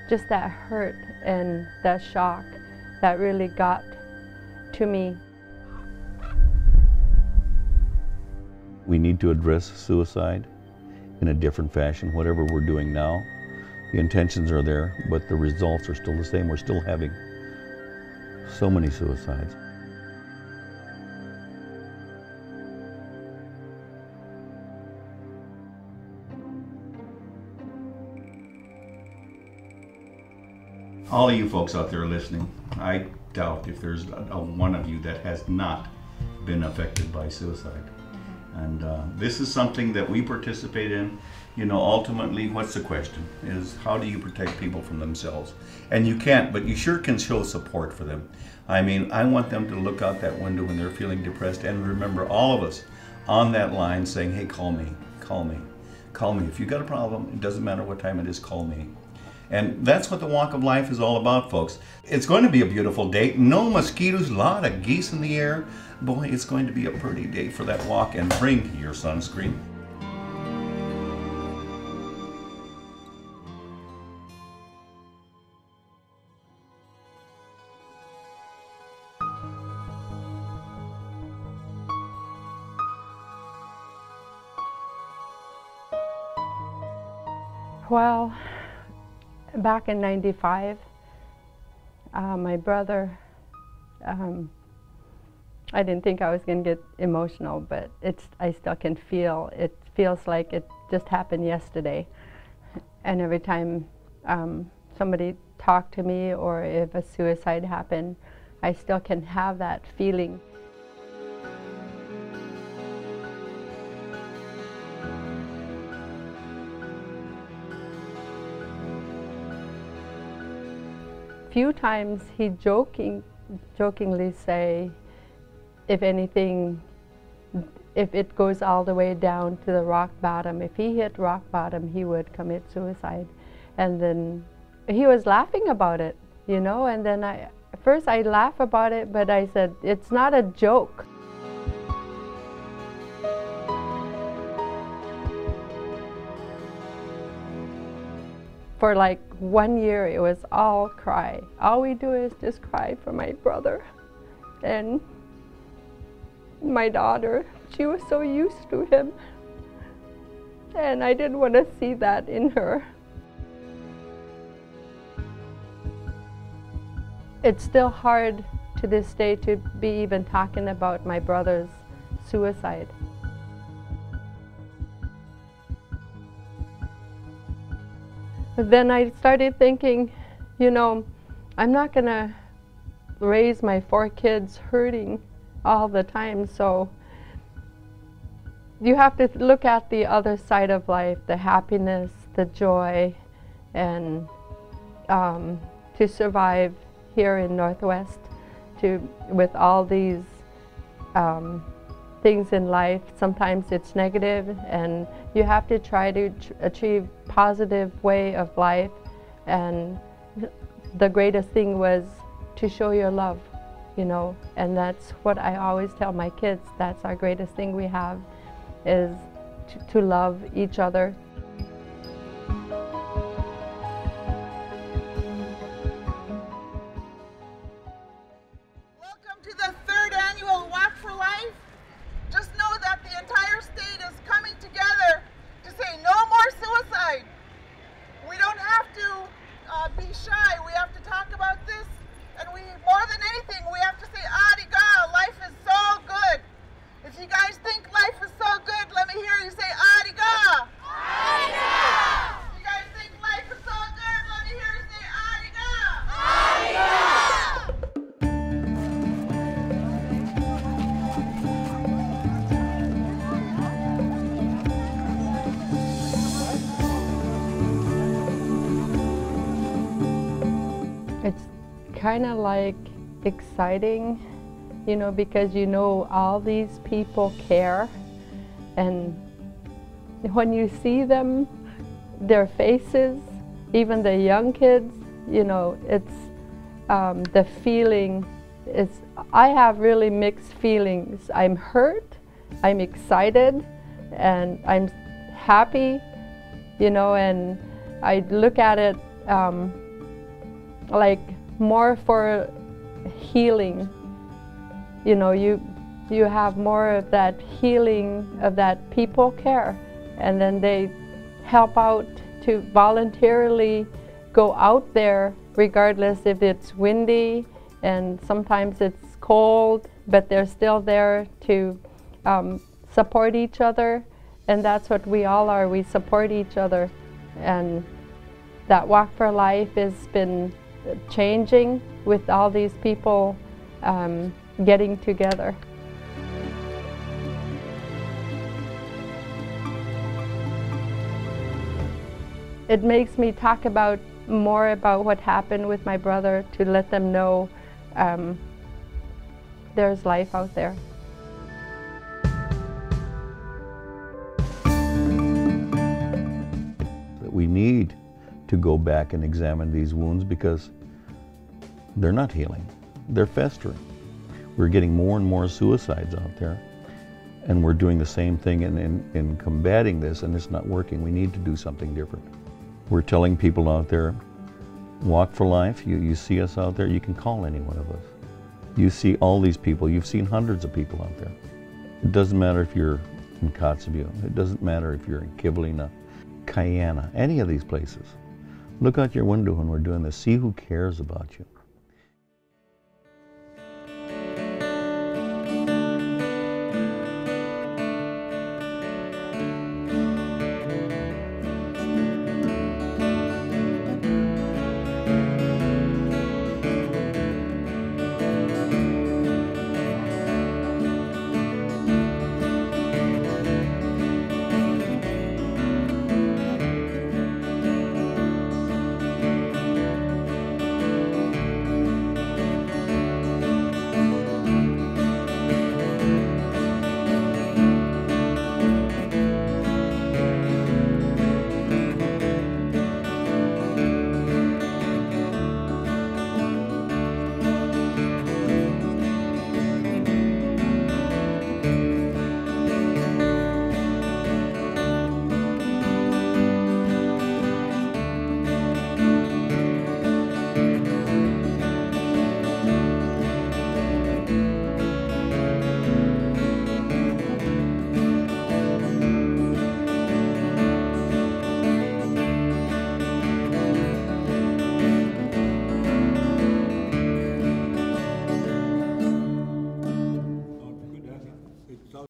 just that hurt and that shock that really got to me. We need to address suicide in a different fashion, whatever we're doing now. The intentions are there, but the results are still the same. We're still having so many suicides. All of you folks out there listening, I doubt if there's one of you that has not been affected by suicide. And this is something that we participate in. You know, ultimately, what's the question? Is how do you protect people from themselves? And you can't, but you sure can show support for them. I mean, I want them to look out that window when they're feeling depressed and remember all of us on that line saying, hey, call me, call me, call me. If you got a problem, it doesn't matter what time it is, call me. And that's what the walk of life is all about, folks. It's going to be a beautiful day. No mosquitoes, a lot of geese in the air. Boy, it's going to be a pretty day for that walk, and bring your sunscreen. Well, back in '95, my brother, I didn't think I was going to get emotional, but I still can feel, it feels like it just happened yesterday. And every time somebody talked to me or if a suicide happened, I still can have that feeling. Few times he jokingly say, if anything, if it goes all the way down to the rock bottom, if he hit rock bottom, he would commit suicide. And then he was laughing about it, you know, and then first I laugh about it, but I said, it's not a joke. For like 1 year, it was all cry. All we do is just cry for my brother. And my daughter, she was so used to him. And I didn't want to see that in her. It's still hard to this day to be even talking about my brother's suicide. But then I started thinking, you know, I'm not going to raise my 4 kids hurting all the time, so you have to look at the other side of life, the happiness, the joy, and to survive here in Northwest, with all these things in life. Sometimes it's negative, and you have to try to achieve positive way of life. And the greatest thing was to show your love, you know, and that's what I always tell my kids. That's our greatest thing we have, is to love each other. Welcome to the 3rd annual Walk for Life. Just know that the entire state is coming together to say no more suicide. We don't have to be shy. We have to talk about this, and more than anything, we have to say, Adiga, life is so good. If you guys think life is so good, let me hear you say, Adiga. Adiga. If you guys think life is so good, let me hear you say, Adiga. Adiga. It's kind of like exciting, you know, because you know all these people care, and when you see them, their faces, even the young kids, you know, it's the feeling is, I have really mixed feelings. I'm hurt, I'm excited, and I'm happy, you know, and I look at it like more for healing. You know, you have more of that healing, of that people care, and then they help out to voluntarily go out there regardless if it's windy and sometimes it's cold, but they're still there to support each other. And that's what we all are. We support each other. And that Walk for Life has been changing with all these people getting together. It makes me talk more about what happened with my brother, to let them know there's life out there. We need to go back and examine these wounds because they're not healing, they're festering. We're getting more and more suicides out there, and we're doing the same thing in combating this, and it's not working. We need to do something different. We're telling people out there, Walk for Life, you see us out there, you can call any one of us. You see all these people, you've seen hundreds of people out there. It doesn't matter if you're in Kotz, it doesn't matter if you're in Kivalina, Cayena, any of these places. Look out your window when we're doing this. See who cares about you.